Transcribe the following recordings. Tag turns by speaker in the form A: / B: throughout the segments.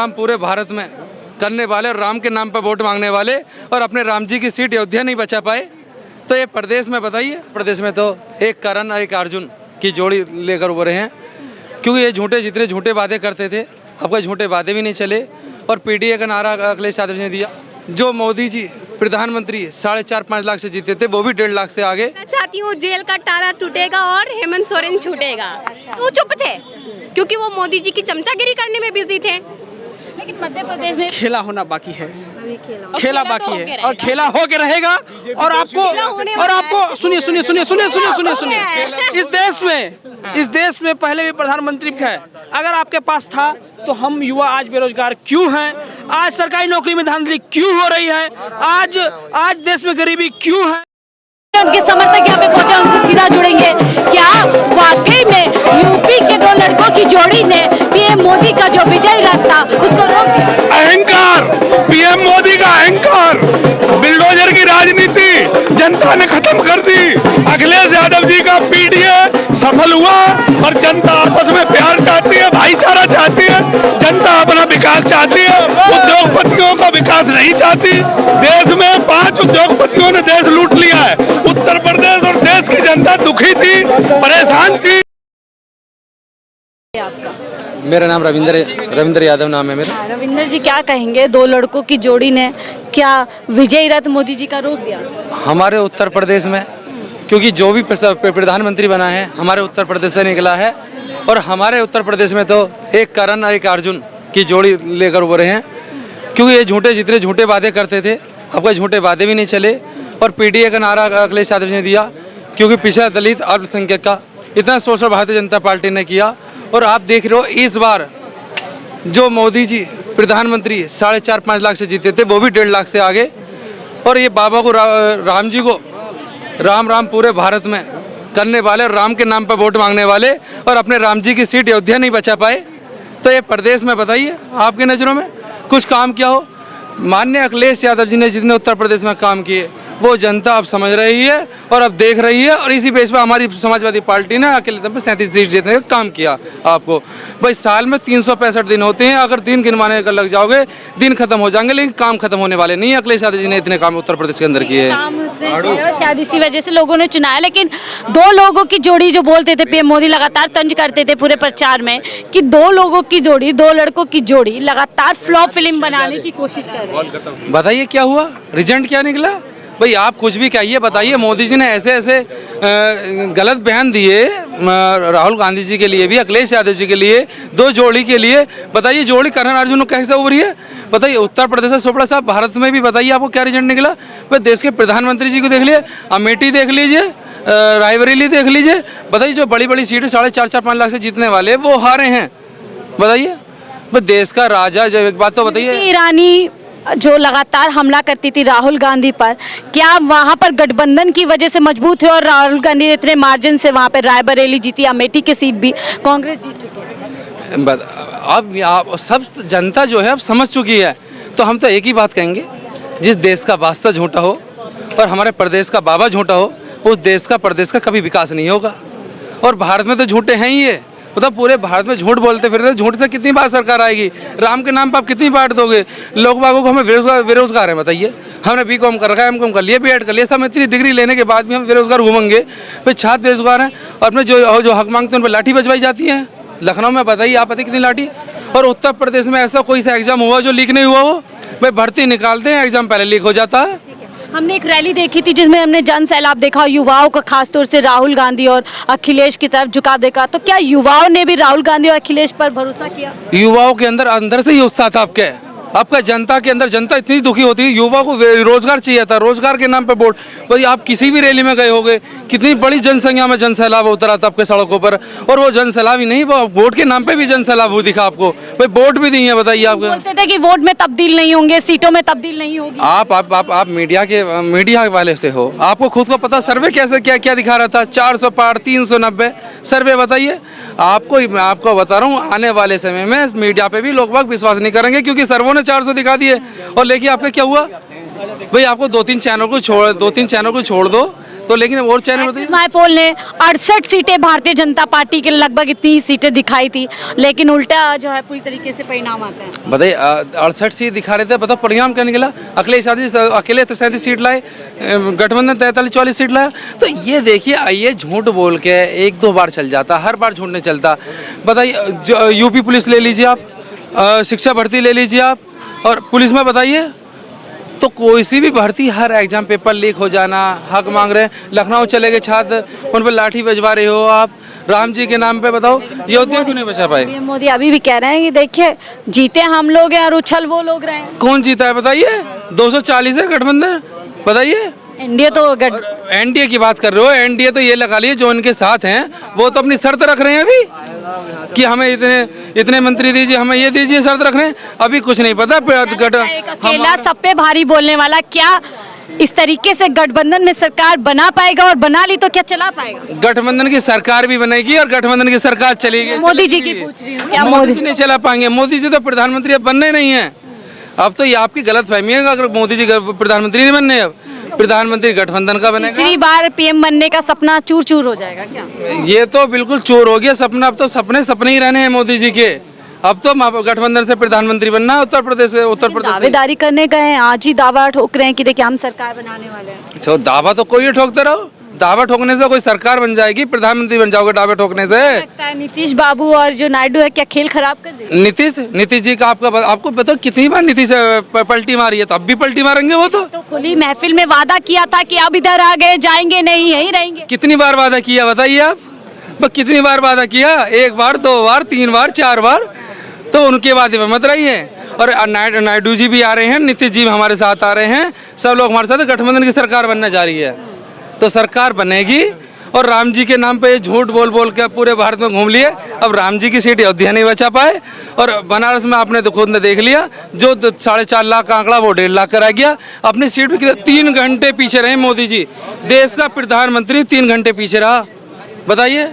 A: राम पूरे भारत में करने वाले और राम के नाम पर वोट मांगने वाले और अपने राम जी की सीट अयोध्या नहीं बचा पाए, तो ये प्रदेश में बताइए, प्रदेश में तो एक करण और एक अर्जुन की जोड़ी लेकर उभरे हैं। क्योंकि ये जितने झूठे वादे करते थे, आपके झूठे वादे भी नहीं चले और पीडीए का नारा अखिलेश यादव जी ने दिया। जो मोदी जी प्रधानमंत्री 4.5-5 लाख से जीते थे, वो भी 1.5 लाख से आगे।
B: मैं चाहती हूँ जेल का ताला टूटेगा और हेमंत सोरेन छूटेगा। वो चुप थे क्योंकि वो मोदी जी की चमचागिरी करने में बिजी थे। लेकिन मध्य प्रदेश में
C: खेला होना बाकी है, खेला बाकी है और खेला हो के रहेगा। और आपको सुनिए, इस देश में पहले भी प्रधानमंत्री है। अगर आपके पास था तो हम युवा आज बेरोजगार क्यों हैं? आज सरकारी नौकरी में धांधली क्यों हो रही है? आज देश में गरीबी क्यों है?
B: उनके समर्थक यहाँ पे पहुंचे, उनसे सीधा जुड़ेंगे। क्या वाकई में यूपी के 2 लड़कों की जोड़ी ने पीएम मोदी का जो विजय रथ था उसको रोक दिया?
D: अहंकार, पीएम मोदी का अहंकार, बिल्डोजर की राजनीति जनता ने खत्म कर दी। अखिलेश यादव जी का पीडीए सफल हुआ और जनता आपस में प्यार चाहती है, भाईचारा चाहती है, जनता अपना विकास चाहती है, उद्योगपतियों का विकास नहीं चाहती। देश में 5 उद्योगपतियों ने देश लूट लिया है। उत्तर प्रदेश और देश की जनता दुखी थी, परेशान थी।
A: मेरा नाम रविंद्र यादव नाम है मेरा।
B: रविंद्र जी, क्या कहेंगे 2 लड़कों की जोड़ी ने क्या विजय रथ मोदी जी का रोक दिया?
A: हमारे उत्तर प्रदेश में, क्योंकि जो भी प्रधानमंत्री बना है हमारे उत्तर प्रदेश से निकला है और हमारे उत्तर प्रदेश में तो एक करण और एक अर्जुन की जोड़ी लेकर उभरे हैं। क्योंकि ये जितने झूठे वादे करते थे, आपके झूठे वादे भी नहीं चले और पीडीए का नारा अखिलेश यादव जी ने दिया। क्योंकि पिछड़ा दलित अल्पसंख्यक का इतना शोषण भारतीय जनता पार्टी ने किया। और आप देख रहे हो इस बार जो मोदी जी प्रधानमंत्री 4.5-5 लाख से जीते थे, वो भी 1.5 लाख से आगे। और ये बाबा को राम जी को राम पूरे भारत में करने वाले और राम के नाम पर वोट मांगने वाले और अपने राम जी की सीट अयोध्या नहीं बचा पाए, तो ये प्रदेश में बताइए आपकी नज़रों में कुछ काम किया हो? माननीय अखिलेश यादव जी ने जितने उत्तर प्रदेश में काम किए वो जनता अब समझ रही है और अब देख रही है। और इसी बेस पर हमारी समाजवादी पार्टी ने अकेले दम पे 37 सीट जीतने का काम किया। आपको भाई साल में 365 दिन होते हैं, अगर दिन गिनवाने का लग जाओगे दिन खत्म हो जाएंगे, लेकिन काम खत्म होने वाले नहीं है। अखिलेश यादव जी ने इतने काम उत्तर प्रदेश के अंदर किए हैं,
B: शायद इसी वजह से लोगों ने चुनाया। लेकिन 2 लोगों की जोड़ी जो बोलते थे, पीएम मोदी लगातार तंज करते थे पूरे प्रचार में कि 2 लोगों की जोड़ी, 2 लड़कों की जोड़ी लगातार फ्लॉप फिल्म बनाने की कोशिश कर रहे हैं।
A: बताइए क्या हुआ, रिजल्ट क्या निकला? भाई आप कुछ भी कहिए, बताइए मोदी जी ने ऐसे गलत बयान दिए राहुल गांधी जी के लिए भी, अखिलेश यादव जी के लिए, 2 जोड़ी के लिए। बताइए जोड़ी करण अर्जुन कैसे उभरी है? बताइए उत्तर प्रदेश से चोपड़ा साहब, भारत में भी बताइए आपको क्या रिजल्ट निकला? भाई देश के प्रधानमंत्री जी को देख लीजिए, अमेठी देख लीजिए, रायबरेली देख लीजिए। बताइए जो बड़ी सीटें 4.5 लाख से जीतने वाले वो हारे हैं। बताइए भाई देश का राजा, जब एक बात तो बताइए,
B: ईरानी जो लगातार हमला करती थी राहुल गांधी पर, क्या वहां पर गठबंधन की वजह से मजबूत है और राहुल गांधी ने इतने मार्जिन से वहां पर रायबरेली जीती, अमेठी की सीट भी कांग्रेस जीत चुकी है?
A: अब सब जनता जो है अब समझ चुकी है। तो हम तो एक ही बात कहेंगे, जिस देश का वास्ता झूठा हो और हमारे प्रदेश का बाबा झूठा हो, उस देश का प्रदेश का कभी विकास नहीं होगा। और भारत में तो झूठे हैं ही, ये मतलब पूरे भारत में झूठ बोलते फिरते, झूठ से कितनी बार सरकार आएगी? राम के नाम पर आप कितनी बांट दोगे? लोग बागों को हमें बेरोजगार है, बताइए। हमने बीकॉम कर रखा है, एमकॉम कर लिया, बीएड कर लिया, सब इतनी डिग्री लेने के बाद भी हम बेरोजगार घूमेंगे? भाई छात्र बेरोजगार हैं और अपने जो हक मांगते हैं उन पर लाठी बजवाई जाती है। लखनऊ में बताइए आप, पता कितनी लाठी? और उत्तर प्रदेश में ऐसा कोई सा एग्जाम हुआ जो लीक नहीं हुआ हो? भाई भर्ती निकालते हैं, एग्जाम पहले लीक हो जाता है।
B: हमने एक रैली देखी थी जिसमें हमने जन सैलाब देखा, युवाओं का खासतौर से राहुल गांधी और अखिलेश की तरफ झुका देखा। तो क्या युवाओं ने भी राहुल गांधी और अखिलेश पर भरोसा किया?
A: युवाओं के अंदर से ही उत्साह था। आपका जनता के अंदर, जनता इतनी दुखी होती है, युवा को रोजगार चाहिए था, रोजगार के नाम पे वोट। भाई आप किसी भी रैली में गए होंगे, कितनी बड़ी जनसंख्या में जन सैलाब उतरा था आपके सड़कों पर। और वो जन सैलाब ही नहीं, वो वोट के नाम पे भी जन सैलाब दिखा आपको। भाई वोट भी दी है, बताइए आपको।
B: बोलते थे कि वोट में तब्दील नहीं होंगे, सीटों में तब्दील नहीं होगी।
A: आप मीडिया वाले से हो, आपको खुद को पता सर्वे कैसे क्या दिखा रहा था? 400 पार, 390 सर्वे। बताइए आपको बता रहा हूँ, आने वाले समय में मीडिया पे भी लोग विश्वास नहीं करेंगे, क्योंकि सर्वों ने 400 दिखा दिए। और लेकिन आपका क्या हुआ? भाई आपको 2-3 चैनल को छोड़ दो, तो लेकिन और चैनल बताइए।
B: माय पोल ने 68 सीटें भारतीय जनता पार्टी के लगभग इतनी सीटें दिखाई थी, लेकिन उल्टा जो है पूरी तरीके से परिणाम आता है।
A: बताइए 68 सीट दिखा रहे थे, बताओ परिणाम क्या निकला? अकेले 37 सीट लाए, गठबंधन 43-44 सीट लाया। तो ये देखिए, आइए झूठ बोल के 1-2 बार चल जाता, हर बार झूठ नहीं चलता। बताइए यूपी पुलिस ले लीजिए आप, शिक्षा भर्ती ले लीजिए आप, और पुलिस में बताइए तो कोई सी भी भर्ती, हर एग्जाम पेपर लीक हो जाना, हक मांग रहे हैं। लखनऊ चले गए छात्र, उन पर लाठी बजवा रहे हो आप, राम जी के नाम पे बताओ अयोध्या क्यों नहीं बचा पाए?
B: पीएम मोदी अभी भी कह रहे हैं कि देखिए जीते हम लोग हैं और उछल वो लोग रहे हैं।
A: कौन जीता है बताइए? 240 है गठबंधन, बताइए।
B: एनडीए तो
A: एनडीए की बात कर रहे हो, एनडीए तो ये लगा लिए जो उनके साथ हैं वो तो अपनी शर्त रख रहे हैं अभी कि हमें इतने मंत्री दीजिए, हमें ये दीजिए, शर्त रख रहे हैं। अभी कुछ नहीं पता।
B: अकेला सब पे भारी बोलने वाला, क्या इस तरीके से गठबंधन में सरकार बना पाएगा, और बना ली तो क्या चला पाएगा?
A: गठबंधन की सरकार भी बनेगी और गठबंधन की सरकार चलेगी।
B: मोदी जी की पूछ रही हूँ, क्या
A: मोदी जी नहीं चला पाएंगे? मोदी जी तो प्रधानमंत्री अब बनने नहीं है। अब तो ये आपकी गलत फहमी है, अगर मोदी जी प्रधानमंत्री नहीं बनने, अब प्रधानमंत्री गठबंधन का बनेगा।
B: तीसरी बार पीएम बनने का सपना चूर चूर हो जाएगा क्या?
A: ये तो बिल्कुल चोर हो गया सपना। अब तो सपने ही रहने हैं मोदी जी के। अब तो गठबंधन से प्रधानमंत्री बनना है उत्तर प्रदेश से।
B: दावेदारी करने गए हैं, आज ही दावा ठोक रहे हैं कि देखिए हम सरकार बनाने वाले हैं।
A: अच्छा, दावा तो कोई ठोकते रहो, दावा ठोकने से कोई सरकार बन जाएगी? प्रधानमंत्री बन जाओगे दावा ठोकने से?
B: लगता है नीतीश बाबू और जो नायडू है क्या खेल खराब कर देंगे?
A: नीतीश जी का आपको बताओ कितनी बार नीतीश पलटी मारी है, तो अब भी पलटी मारेंगे वो तो
B: खुली महफिल में वादा किया था कि अब इधर आ गए, जाएंगे नहीं, यहीं रहेंगे।
A: कितनी बार वादा किया बताइए आप? कितनी बार वादा किया? 1 बार, 2 बार, 3 बार, 4 बार? तो उनके वादे पे मत रहिए। और नायडू जी भी आ रहे हैं, नीतीश जी हमारे साथ आ रहे हैं, सब लोग हमारे साथ। गठबंधन की सरकार बनने जा रही है, तो सरकार बनेगी। और राम जी के नाम पे झूठ बोल के पूरे भारत में घूम लिए। अब राम जी की सीट अयोध्या नहीं बचा पाए, और बनारस में आपने तो खुद ने देख लिया, जो 4.5 लाख का आंकड़ा वो 1.5 लाख करा गया। अपनी सीट पे 3 घंटे पीछे रहे मोदी जी। देश का प्रधानमंत्री 3 घंटे पीछे रहा, बताइए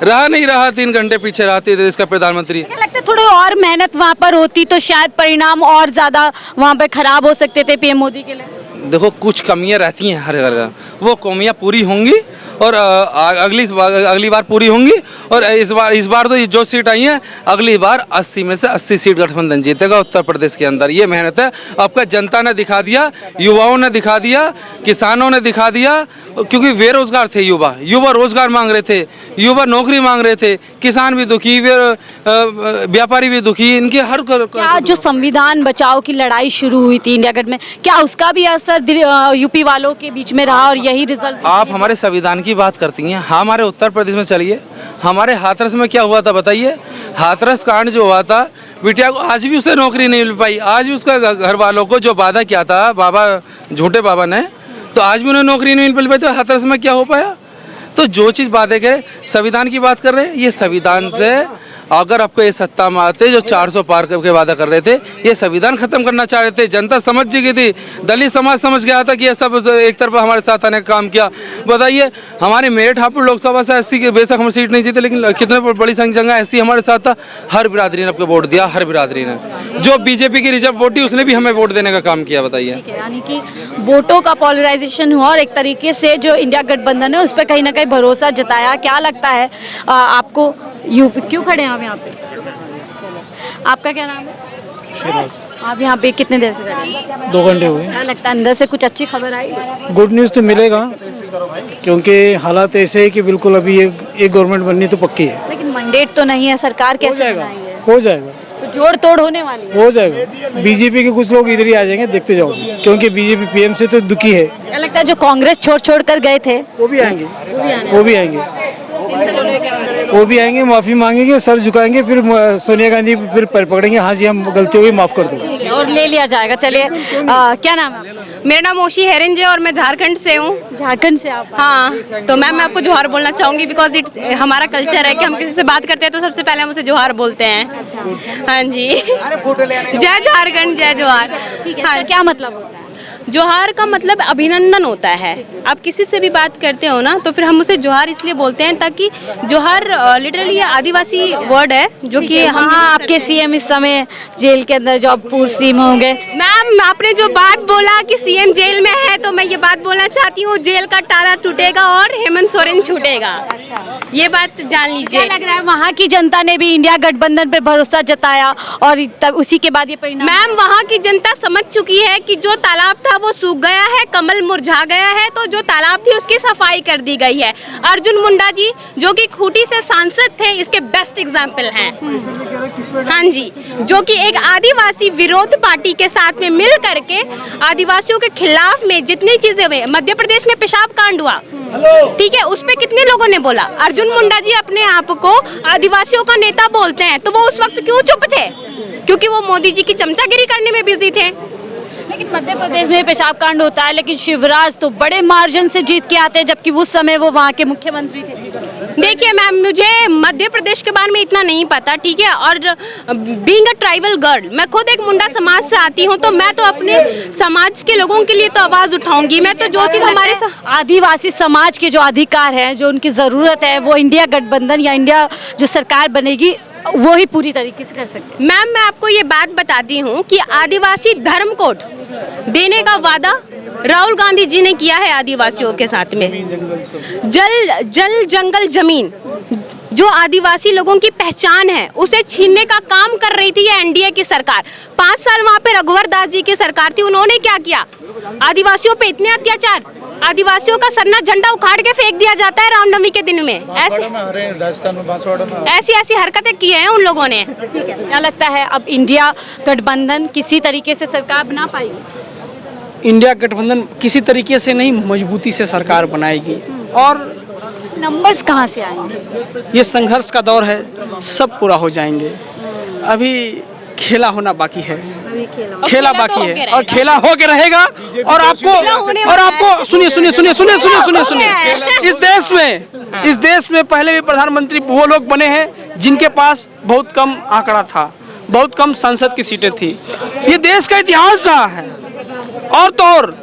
A: रहा नहीं रहा? 3 घंटे पीछे रहती देश का प्रधानमंत्री।
B: लगता है थोड़ी और मेहनत वहाँ पर होती तो शायद परिणाम और ज्यादा वहाँ पर खराब हो सकते थे पीएम मोदी के लिए।
A: देखो कुछ कमियां रहती हैं हर जगह, वो कमियां पूरी होंगी और अगली बार पूरी होंगी। और इस बार तो ये जो सीट आई है, अगली बार 80 में से 80 सीट गठबंधन जीतेगा उत्तर प्रदेश के अंदर। ये मेहनत है आपका, जनता ने दिखा दिया, युवाओं ने दिखा दिया, किसानों ने दिखा दिया। क्योंकि बेरोजगार थे युवा रोजगार मांग रहे थे, युवा नौकरी मांग रहे थे, किसान भी दुखी, व्यापारी भी दुखी। इनके हर
B: क्या जो संविधान बचाओ की लड़ाई शुरू हुई थी इंडिया गठ में, क्या उसका भी असर यूपी वालों के बीच में रहा और यही रिजल्ट?
A: आप हमारे संविधान की बात करती हैं, हमारे उत्तर प्रदेश में चलिए, हमारे हाथरस में क्या हुआ था बताइए? हाथरस कांड जो हुआ था, बिटिया को आज भी उसे नौकरी नहीं मिल पाई। आज भी उसका घर वालों को जो वादा किया था बाबा, झूठे बाबा ने, तो आज भी उन्हें नौकरी नहीं मिल पाई। तो हाथरस में क्या हो पाया? तो जो चीज़ बातें करें, संविधान की बात कर रहे हैं, ये संविधान से अगर आपको ये सत्ता में आते जो 400 पार के वादा कर रहे थे, ये संविधान खत्म करना चाह रहे थे। जनता समझ गई थी, दलित समाज समझ गया था कि ये सब एक तरफ हमारे साथ आने का काम किया। बताइए हमारे मेरठ हापुड़ लोकसभा से 80 के बेशक हम सीट नहीं जीते, लेकिन कितने बड़ी संख्या ऐसी हमारे साथ था। हर बिरादरी ने आपको वोट दिया, हर बिरादरी ने। जो बीजेपी की रिजर्व वोट थी उसने भी हमें वोट देने का काम किया। बताइए,
B: यानी कि वोटों का पॉलराइजेशन हुआ और एक तरीके से जो इंडिया गठबंधन है उस पर कहीं ना कहीं भरोसा जताया। क्या लगता है आपको? यूपी क्यों खड़े हैं आप यहाँ पे? आपका क्या नाम है? आप यहाँ पे कितने देर से खड़े हैं?
E: 2 घंटे हुए।
B: क्या लगता है अंदर से कुछ अच्छी खबर आई?
E: गुड न्यूज़ तो मिलेगा, क्योंकि हालात ऐसे है कि बिल्कुल अभी एक गवर्नमेंट बननी तो पक्की है।
B: लेकिन मैंडेट तो नहीं है, सरकार कैसे बनाई है?
E: हो जाएगा,
B: तो जोड़ तोड़ होने वाली है।
E: हो जाएगा। बीजेपी के कुछ लोग इधर ही आ जाएंगे, देखते जाओ, क्योंकि बीजेपी पीएम से तो दुखी है।
B: क्या लगता है जो कांग्रेस छोड़ कर गए थे
E: वो भी आएंगे, वो भी आएंगे, माफी मांगेंगे, सर झुकाएंगे, फिर सोनिया गांधी फिर पैर पकड़ेंगे, हाँ जी हम गलती हो गई, माफ कर दो,
B: और ले लिया जाएगा। चलिए क्या नाम है?
F: मेरा नाम ओशी हेरन है और मैं झारखंड से हूँ।
B: झारखंड से आप?
F: हाँ, तो मैम मैं आपको जोहार बोलना चाहूँगी, बिकॉज इट हमारा कल्चर है कि हम किसी से बात करते हैं तो सबसे पहले हम उसे जोहार बोलते हैं। हाँ जी, जय झारखंड, जय जोहार।
B: ठीक है, हाँ, क्या मतलब होता है?
F: जोहार का मतलब अभिनंदन होता है। आप किसी से भी बात करते हो ना तो फिर हम उसे जोहार इसलिए बोलते हैं ताकि जोहार लिटरली आदिवासी वर्ड है जो कि हम
B: आपके सीएम इस समय जेल के अंदर, जो पूर्व सीएम होंगे।
F: मैम आपने जो बात बोला कि सीएम जेल में है तो मैं ये बात बोलना चाहती हूँ, जेल का ताला टूटेगा और हेमंत सोरेन छूटेगा। ये बात जान लीजिए।
B: क्या लग रहा है वहाँ की जनता ने भी इंडिया गठबंधन पर भरोसा जताया और तब उसी के बाद ये परिणाम?
F: मैम वहाँ की जनता समझ चुकी है कि जो तालाब था वो सूख गया है, कमल मुरझा गया है, तो जो तालाब थी उसकी सफाई कर दी गई है। अर्जुन मुंडा जी जो कि खूंटी से सांसद थे इसके बेस्ट एग्जाम्पल हैं। हाँ जी, जो कि एक आदिवासी विरोध पार्टी के साथ में मिल करके आदिवासियों के खिलाफ में जितनी चीजें हुई, मध्य प्रदेश में पेशाब कांड हुआ, ठीक है, उस पे कितने लोगों ने बोला। अर्जुन मुंडा जी अपने आप को आदिवासियों का नेता बोलते हैं, तो वो उस वक्त क्यों चुप थे? क्योंकि वो मोदी जी की चमचागिरी करने में बिजी थे।
B: लेकिन मध्य प्रदेश में पेशाब कांड होता है, लेकिन शिवराज तो बड़े मार्जिन से जीत के आते हैं, जबकि उस समय वो वहाँ के मुख्यमंत्री थे।
F: देखिए मैम, मुझे मध्य प्रदेश के बारे में इतना नहीं पता, ठीक है, और बीइंग अ ट्राइबल गर्ल, मैं खुद एक मुंडा समाज से आती हूँ, तो मैं तो अपने समाज के लोगों के लिए तो आवाज उठाऊंगी। मैं तो जो चीज हमारे
B: आदिवासी समाज के जो अधिकार हैं, जो उनकी जरूरत है, वो इंडिया गठबंधन या इंडिया जो सरकार बनेगी वो ही पूरी तरीके से कर सकते हैं।
F: मैम मैं आपको ये बात बताती हूँ कि आदिवासी धर्म कोड देने का वादा राहुल गांधी जी ने किया है आदिवासियों के साथ में। जल जंगल जमीन जो आदिवासी लोगों की पहचान है उसे छीनने का काम कर रही थी ये एनडीए की सरकार। 5 साल वहाँ पे रघुवर दास जी की सरकार थी, उन्होंने क्या किया? आदिवासियों पे इतने अत्याचार, आदिवासियों का सरना झंडा उखाड़ के फेंक दिया जाता है रामनवमी के दिन में। ऐसी हरकतें की हैं उन लोगों ने।
B: ठीक है, क्या लगता है अब इंडिया गठबंधन किसी तरीके से सरकार बना पाएगी?
C: इंडिया गठबंधन किसी तरीके से नहीं, मजबूती से सरकार बनाएगी। और
B: नंबर्स कहाँ से आएंगे?
C: ये संघर्ष का दौर है, सब पूरा हो जाएंगे। अभी खेला होना बाकी है, खेला बाकी है और खेला हो के रहेगा। और आपको सुनिए, इस देश में पहले भी प्रधानमंत्री वो लोग बने हैं जिनके पास बहुत कम आंकड़ा था, बहुत कम संसद की सीटें थी। ये देश का इतिहास रहा है। और तो और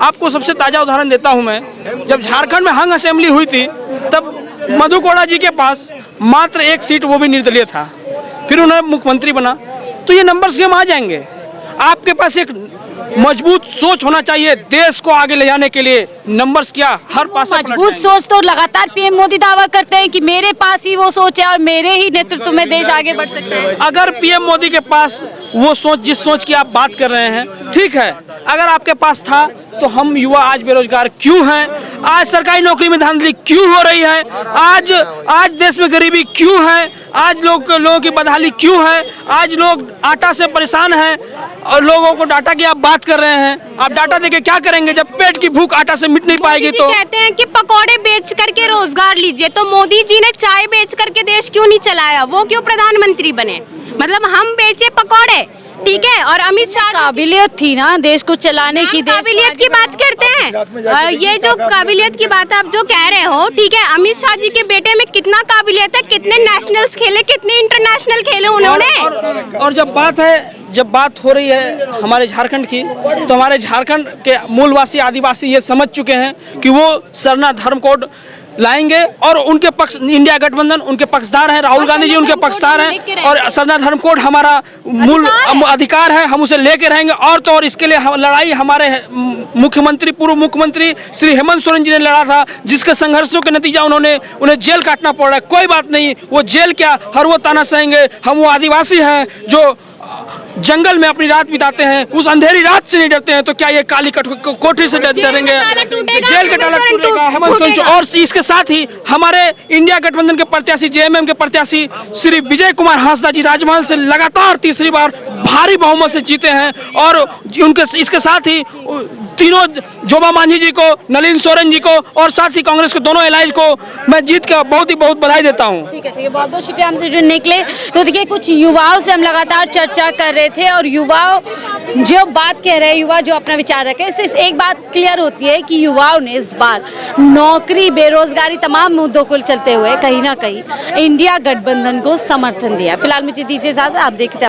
C: आपको सबसे ताजा उदाहरण देता हूं मैं, जब झारखंड में हंग असेंबली हुई थी तब मधु कोड़ा जी के पास मात्र 1 सीट, वो भी निर्दलीय था, फिर उन्होंने मुख्यमंत्री बना। तो ये नंबर्स गेम आ जाएंगे। आपके पास एक मजबूत सोच होना चाहिए देश को आगे ले जाने के लिए। नंबर्स क्या हर पास
B: मजबूत सोच तो लगातार पीएम मोदी दावा करते हैं कि मेरे पास ही वो सोच है और मेरे ही नेतृत्व में देश आगे बढ़ सकता है।
C: अगर पीएम मोदी के पास वो सोच, जिस सोच की आप बात कर रहे हैं, ठीक है, अगर आपके पास था तो हम युवा आज बेरोजगार क्यों हैं? आज सरकारी नौकरी में धांधली क्यों हो रही है? आज देश में गरीबी क्यों है? आज लोगों की बदहाली क्यों है? आज लोग आटा से परेशान हैं और लोगों को डाटा की आप बात कर रहे हैं। आप डाटा देके क्या करेंगे जब पेट की भूख आटा से मिट नहीं पाएगी? तो
F: कहते हैं कि पकौड़े बेच करके रोजगार लीजिए, तो मोदी जी ने चाय बेच करके देश क्यों नहीं चलाया? वो क्यों प्रधानमंत्री बने? मतलब हम बेचे पकौड़े, ठीक है, और अमित शाह
B: काबिलियत थी ना देश को चलाने की।
F: काबिलियत की बात करते हैं, ये जो काबिलियत की बात आप जो कह रहे हो, ठीक है, अमित शाह जी के बेटे में कितना काबिलियत है, कितने नेशनल्स खेले, कितने इंटरनेशनल खेले उन्होंने।
C: और जब बात हो रही है हमारे झारखंड की, तो हमारे झारखंड के मूलवासी आदिवासी ये समझ चुके हैं कि वो सरना धर्म कोड लाएंगे और उनके पक्ष, इंडिया गठबंधन उनके पक्षधार हैं, राहुल गांधी जी उनके पक्षधार हैं और सरना धर्म कोड हमारा मूल अधिकार है, हम उसे लेके रहेंगे। और तो और इसके लिए लड़ाई हमारे मुख्यमंत्री, पूर्व मुख्यमंत्री श्री हेमंत सोरेन जी ने लड़ा था, जिसके संघर्षों के नतीजा उन्हें जेल काटना पड़ रहा है। कोई बात नहीं, वो जेल क्या, हर वो ताना सहेंगे। हम वो आदिवासी हैं जो जंगल में अपनी रात बिताते हैं, उस अंधेरी रात से नहीं डरते हैं। तो क्या ये काली कोठरी से डरेंगे? जेल का ताला टूटेगा, हेमंत सोरेन। और इसके साथ ही हमारे इंडिया गठबंधन के प्रत्याशी, जेएमएम के प्रत्याशी श्री विजय कुमार हांसदा जी राजमहल से लगातार तीसरी बार भारी बहुमत से जीते हैं। और उनके इसके साथ ही तीनों जोबा मांझी जी को, नलिन सोरेन जी को और साथ ही कांग्रेस के दोनों एलाइज को मैं जीत का बहुत बधाई देता हूँ।
B: ठीक है, बहुत बहुत शुक्रिया हमसे जुड़ने के लिए। तो देखिए, कुछ युवाओं से हम लगातार चर्चा कर रहे थे और युवाओं जो बात कह रहे हैं, युवा जो अपना विचार रखे, इससे एक बात क्लियर होती है कि युवाओं ने इस बार नौकरी, बेरोजगारी, तमाम मुद्दों को चलते हुए कहीं ना कहीं इंडिया गठबंधन को समर्थन दिया। फिलहाल मुझे दीजिए इजाजत, आप देखते